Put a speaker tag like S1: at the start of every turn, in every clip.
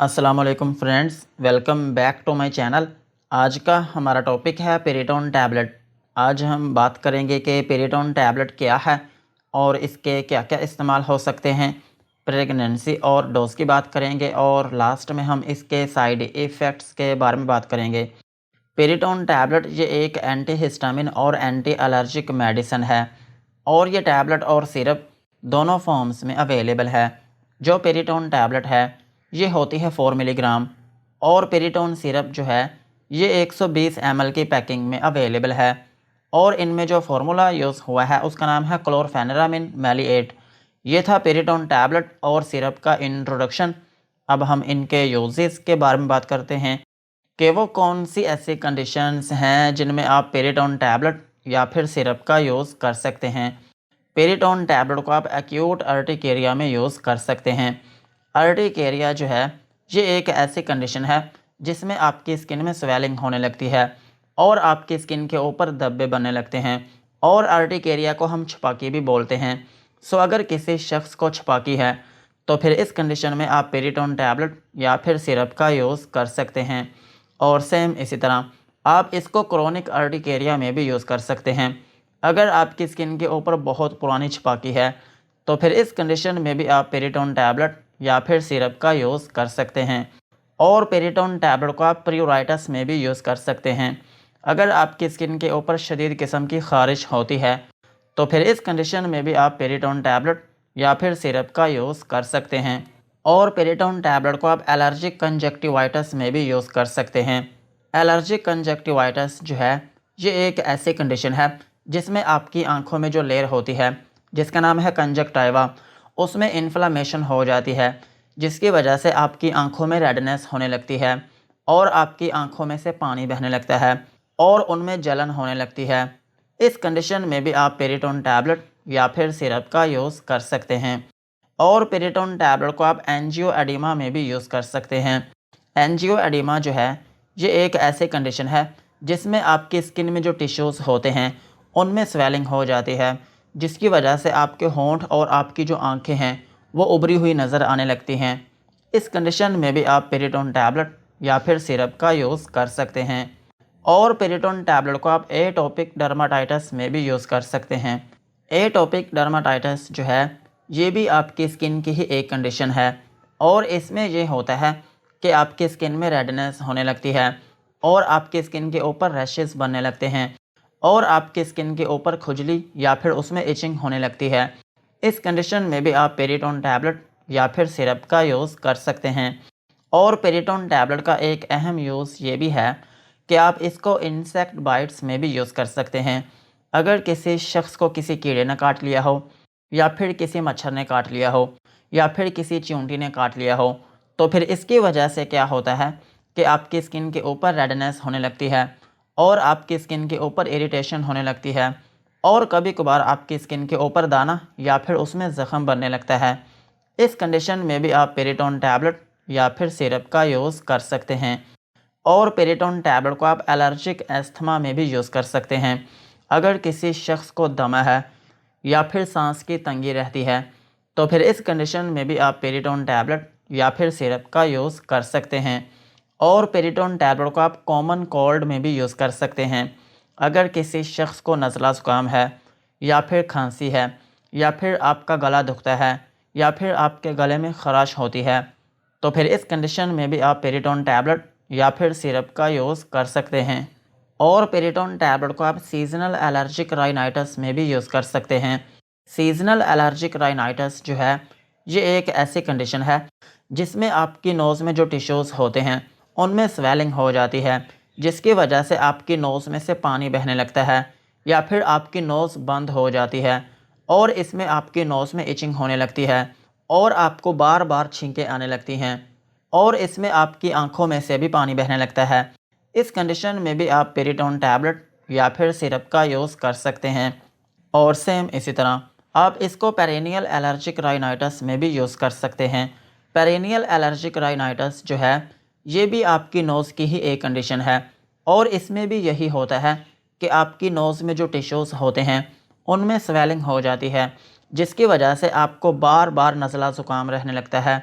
S1: अस्सलाम वालेकुम friends, welcome back to my channel. आज का हमारा टॉपिक है पेरिटोन टैबलेट। आज हम बात करेंगे कि पेरिटोन टैबलेट क्या है और इसके क्या क्या इस्तेमाल हो सकते हैं। प्रेगनेंसी और डोज की बात करेंगे और लास्ट में हम इसके साइड इफ़ेक्ट्स के बारे में बात करेंगे। पेरिटोन टैबलेट ये एक एंटी हिस्टामिन और एंटी एलर्जिक मेडिसिन है और ये टैबलेट और सिरप दोनों फॉर्म्स में अवेलेबल है। जो पेरिटोन टैबलेट है ये होती है 4 मिलीग्राम और पेरिटोन सिरप जो है ये 120 ml की पैकिंग में अवेलेबल है और इनमें जो फार्मूला यूज़ हुआ है उसका नाम है क्लोरफेनेरामिन मैलिएट। ये था पेरिटोन टैबलेट और सिरप का इंट्रोडक्शन। अब हम इनके यूजेस के बारे में बात करते हैं कि वो कौन सी ऐसी कंडीशंस हैं जिनमें आप पेरिटोन टैबलेट या फिर सिरप का यूज़ कर सकते हैं। पेरिटोन टैबलेट को आप एक्यूट अर्टिकेरिया में यूज़ कर सकते हैं। अर्टिकेरिया जो है ये एक ऐसी कंडीशन है जिसमें आपकी स्किन में स्वेलिंग होने लगती है और आपकी स्किन के ऊपर धब्बे बनने लगते हैं और अर्टिकेरिया को हम छपाकी भी बोलते हैं। सो अगर किसी शख्स को छपाकी है तो फिर इस कंडीशन में आप पेरिटोन टैबलेट या फिर सिरप का यूज़ कर सकते हैं। और सेम इसी तरह आप इसको क्रोनिक अर्टिकेरिया में भी यूज़ कर सकते हैं। अगर आपकी स्किन के ऊपर बहुत पुरानी छपाकी है तो फिर इस कंडीशन में भी आप पेरिटोन टैबलेट या फिर सिरप का यूज़ कर सकते हैं। और पेरिटोन टैबलेट को आप प्यूराइटिस में भी यूज़ कर सकते हैं। अगर आपकी स्किन के ऊपर शदीद किस्म की ख़ारिश होती है तो फिर इस कंडीशन में भी आप पेरिटोन टैबलेट या फिर सिरप का यूज़ कर सकते हैं। और पेरिटोन टैबलेट को आप एलर्जिक कंजक्टिवाइटिस में भी यूज़ कर सकते हैं। एलर्जिक कंजक्टिवाइटिस जो है ये एक ऐसी कंडीशन है जिसमें आपकी आंखों में जो लेयर होती है जिसका नाम है कंजक्टाइवा, उसमें इन्फ्लामेशन हो जाती है जिसकी वजह से आपकी आंखों में रेडनेस होने लगती है और आपकी आंखों में से पानी बहने लगता है और उनमें जलन होने लगती है। इस कंडीशन में भी आप पेरिटोन टैबलेट या फिर सिरप का यूज़ कर सकते हैं। और पेरिटोन टैबलेट को आप एंजियोएडिमा में भी यूज़ कर सकते हैं। एंजियोएडिमा जो है ये एक ऐसी कंडीशन है जिसमें आपकी स्किन में जो टिश्यूज़ होते हैं उनमें स्वेलिंग हो जाती है जिसकी वजह से आपके होंठ और आपकी जो आंखें हैं वो उभरी हुई नज़र आने लगती हैं। इस कंडीशन में भी आप पेरिटोन टैबलेट या फिर सिरप का यूज़ कर सकते हैं। और पेरिटोन टैबलेट को आप एटोपिक डर्माटाइटिस में भी यूज़ कर सकते हैं। एटोपिक डर्माटाइटिस जो है ये भी आपकी स्किन की ही एक कंडीशन है और इसमें ये होता है कि आपकी स्किन में रेडनेस होने लगती है और आपकी स्किन के ऊपर रैशेस बनने लगते हैं और आपकी स्किन के ऊपर खुजली या फिर उसमें इचिंग होने लगती है। इस कंडीशन में भी आप पेरिटोन टैबलेट या फिर सिरप का यूज़ कर सकते हैं। और पेरिटोन टैबलेट का एक अहम यूज़ ये भी है कि आप इसको इंसेक्ट बाइट्स में भी यूज़ कर सकते हैं। अगर किसी शख्स को किसी कीड़े ने काट लिया हो या फिर किसी मच्छर ने काट लिया हो या फिर किसी चींटी ने काट लिया हो तो फिर इसकी वजह से क्या होता है कि आपकी स्किन के ऊपर रेडनेस होने लगती है और आपकी स्किन के ऊपर इरिटेशन होने लगती है और कभी कभार आपकी स्किन के ऊपर दाना या फिर उसमें ज़ख़म बनने लगता है। इस कंडीशन में भी आप पेरिटोन टैबलेट या फिर सिरप का यूज़ कर सकते हैं। और पेरिटोन टैबलेट को आप एलर्जिक एस्थमा में भी यूज़ कर सकते हैं। अगर किसी शख्स को दमा है या फिर सांस की तंगी रहती है तो फिर इस कंडीशन में भी आप पेरिटोन टैबलेट या फिर सिरप का यूज़ कर सकते हैं। और पेरिटोन टैबलेट को आप कॉमन कोल्ड में भी यूज़ कर सकते हैं। अगर किसी शख्स को नज़ला ज़ुकाम है या फिर खांसी है या फिर आपका गला दुखता है या फिर आपके गले में ख़राश होती है तो फिर इस कंडीशन में भी आप पेरिटोन टैबलेट या फिर सिरप का यूज़ कर सकते हैं। और पेरिटोन टैबलेट को आप सीजनल एलर्जिक राइनाइटिस में भी यूज़ कर सकते हैं। सीजनल एलर्जिक राइनाइटिस जो है ये एक ऐसी कंडीशन है जिसमें आपकी नोज़ में जो टिश्यूज़ होते हैं उनमें स्वेलिंग हो जाती है जिसकी वजह से आपकी नोज़ में से पानी बहने लगता है या फिर आपकी नोज़ बंद हो जाती है और इसमें आपकी नोज़ में इचिंग होने लगती है और आपको बार बार छींकें आने लगती हैं और इसमें आपकी आंखों में से भी पानी बहने लगता है। इस कंडीशन में भी आप पेरिटोन टैबलेट या फिर सिरप का यूज़ कर सकते हैं। और सेम इसी तरह आप इसको पेरिनियल एलर्जिक राइनाइटिस में भी यूज़ कर सकते हैं। पेरिनियल एलर्जिक राइनाइटिस जो है ये भी आपकी नोज़ की ही एक कंडीशन है और इसमें भी यही होता है कि आपकी नोज़ में जो टिश्यूज़ होते हैं उनमें स्वेलिंग हो जाती है जिसकी वजह से आपको बार बार नज़ला ज़ुकाम रहने लगता है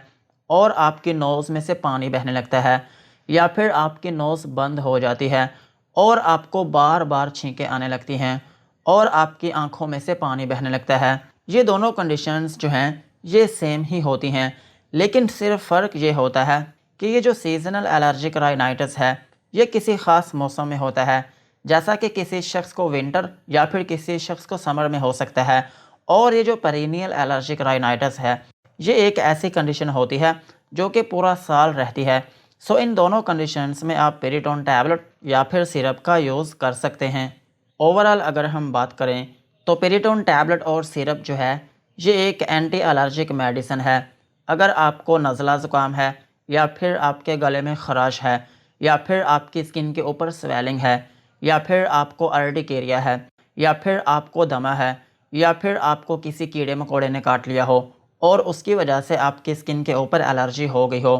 S1: और आपकी नोज़ में से पानी बहने लगता है, या फिर आपकी नोज़ बंद हो जाती है और आपको बार बार छींकें आने लगती हैं और आपकी आंखों में से पानी बहने लगता है। ये दोनों कंडीशंस जो हैं ये सेम ही होती हैं, लेकिन सिर्फ फ़र्क ये होता है कि ये जो सीज़नल एलर्जिक राइनाइटिस है ये किसी ख़ास मौसम में होता है, जैसा कि किसी शख्स को विंटर या फिर किसी शख्स को समर में हो सकता है। और ये जो पेरिनियल एलर्जिक राइनाइटिस है ये एक ऐसी कंडीशन होती है जो कि पूरा साल रहती है। सो इन दोनों कंडीशंस में आप पेरिटोन टैबलेट या फिर सिरप का यूज़ कर सकते हैं। ओवरऑल अगर हम बात करें तो पेरिटोन टैबलेट और सिरप जो है ये एक एंटी एलर्जिक मेडिसिन है। अगर आपको नज़ला ज़ुकाम है, या फिर आपके गले में ख़राश है, या फिर आपकी स्किन के ऊपर स्वेलिंग है, या फिर आपको अर्टिकेरिया है, या फिर आपको दमा है, या फिर आपको किसी कीड़े मकोड़े ने काट लिया हो और उसकी वजह से आपकी स्किन के ऊपर एलर्जी हो गई हो,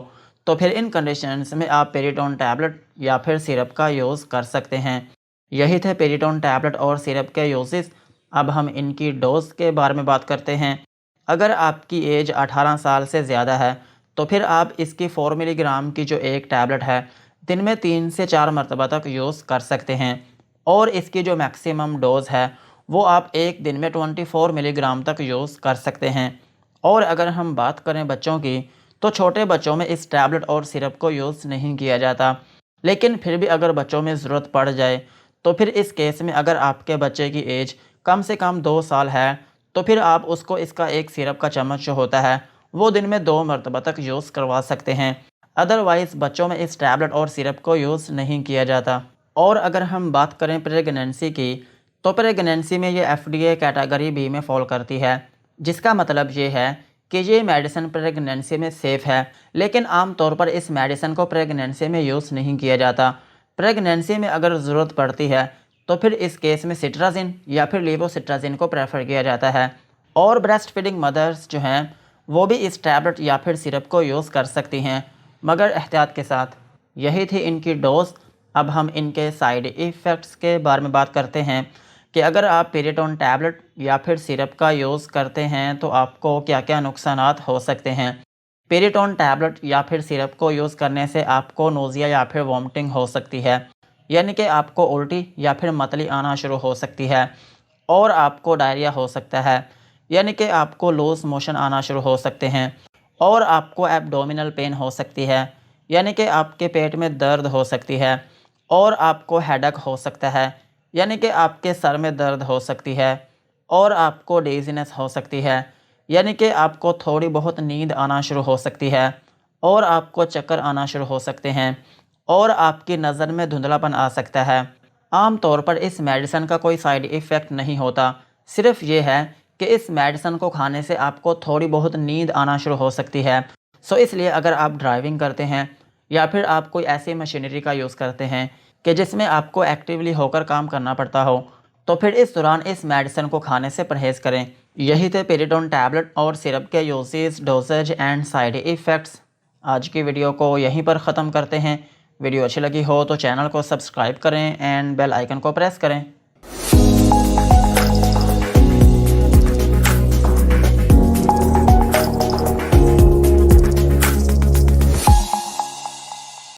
S1: तो फिर इन कंडीशंस में आप पेरिटोन टैबलेट या फिर सिरप का यूज़ कर सकते हैं। यही थे पेरिटोन टैबलेट और सिरप के यूजेस। अब हम इनकी डोज के बारे में बात करते हैं। अगर आपकी एज 18 साल से ज़्यादा है तो फिर आप इसकी 4 मिलीग्राम की जो एक टैबलेट है दिन में 3 से 4 मरतबा तक यूज़ कर सकते हैं, और इसकी जो मैक्सिमम डोज़ है वो आप एक दिन में 24 मिलीग्राम तक यूज़ कर सकते हैं। और अगर हम बात करें बच्चों की, तो छोटे बच्चों में इस टैबलेट और सिरप को यूज़ नहीं किया जाता, लेकिन फिर भी अगर बच्चों में ज़रूरत पड़ जाए तो फिर इस केस में अगर आपके बच्चे की एज कम से कम 2 साल है तो फिर आप उसको इसका एक सिरप का चम्मच जो होता है वो दिन में 2 मरतबा तक यूज़ करवा सकते हैं। अदरवाइज़ बच्चों में इस टैबलेट और सिरप को यूज़ नहीं किया जाता। और अगर हम बात करें प्रेगनेंसी की, तो प्रेगनेंसी में ये FDA कैटेगरी बी में फ़ॉल करती है, जिसका मतलब ये है कि ये मेडिसिन प्रेगनेंसी में सेफ़ है, लेकिन आम तौर पर इस मेडिसिन को प्रेगनेंसी में यूज़ नहीं किया जाता। प्रेगनेंसी में अगर ज़रूरत पड़ती है तो फिर इस केस में सिट्राजिन या फिर लेवोसिट्राजिन को प्रेफर किया जाता है। और ब्रेस्ट फीडिंग मदर्स जो हैं वो भी इस टैबलेट या फिर सिरप को यूज़ कर सकती हैं, मगर एहतियात के साथ। यही थी इनकी डोज। अब हम इनके साइड इफ़ेक्ट्स के बारे में बात करते हैं कि अगर आप पेरिटोन टैबलेट या फिर सिरप का यूज़ करते हैं तो आपको क्या क्या नुकसानात हो सकते हैं। पेरिटोन टैबलेट या फिर सिरप को यूज़ करने से आपको नोज़िया या फिर वॉमिटिंग हो सकती है, यानी कि आपको उल्टी या फिर मतली आना शुरू हो सकती है, और आपको डायरिया हो सकता है, यानी कि आपको लूज़ मोशन आना शुरू हो सकते हैं, और आपको एब्डोमिनल पेन हो सकती है, यानी कि आपके पेट में दर्द हो सकती है, और आपको हेडेक हो सकता है, यानी कि आपके सर में दर्द हो सकती है, और आपको डेज़ीनेस हो सकती है, यानी कि आपको थोड़ी बहुत नींद आना शुरू हो सकती है, और आपको चक्कर आना शुरू हो सकते हैं, और आपकी नज़र में धुंधलापन आ सकता है। आम तौर पर इस मेडिसिन का कोई साइड इफ़ेक्ट नहीं होता, सिर्फ़ ये है कि इस मेडिसिन को खाने से आपको थोड़ी बहुत नींद आना शुरू हो सकती है। सो इसलिए अगर आप ड्राइविंग करते हैं या फिर आप कोई ऐसी मशीनरी का यूज़ करते हैं कि जिसमें आपको एक्टिवली होकर काम करना पड़ता हो, तो फिर इस दौरान इस मेडिसिन को खाने से परहेज़ करें। यही थे पेरिटोन टैबलेट और सिरप के usage, dosage and side effects. आज की वीडियो को यहीं पर ख़त्म करते हैं। वीडियो अच्छी लगी हो तो चैनल को सब्सक्राइब करें एंड बेल आइकन को प्रेस करें।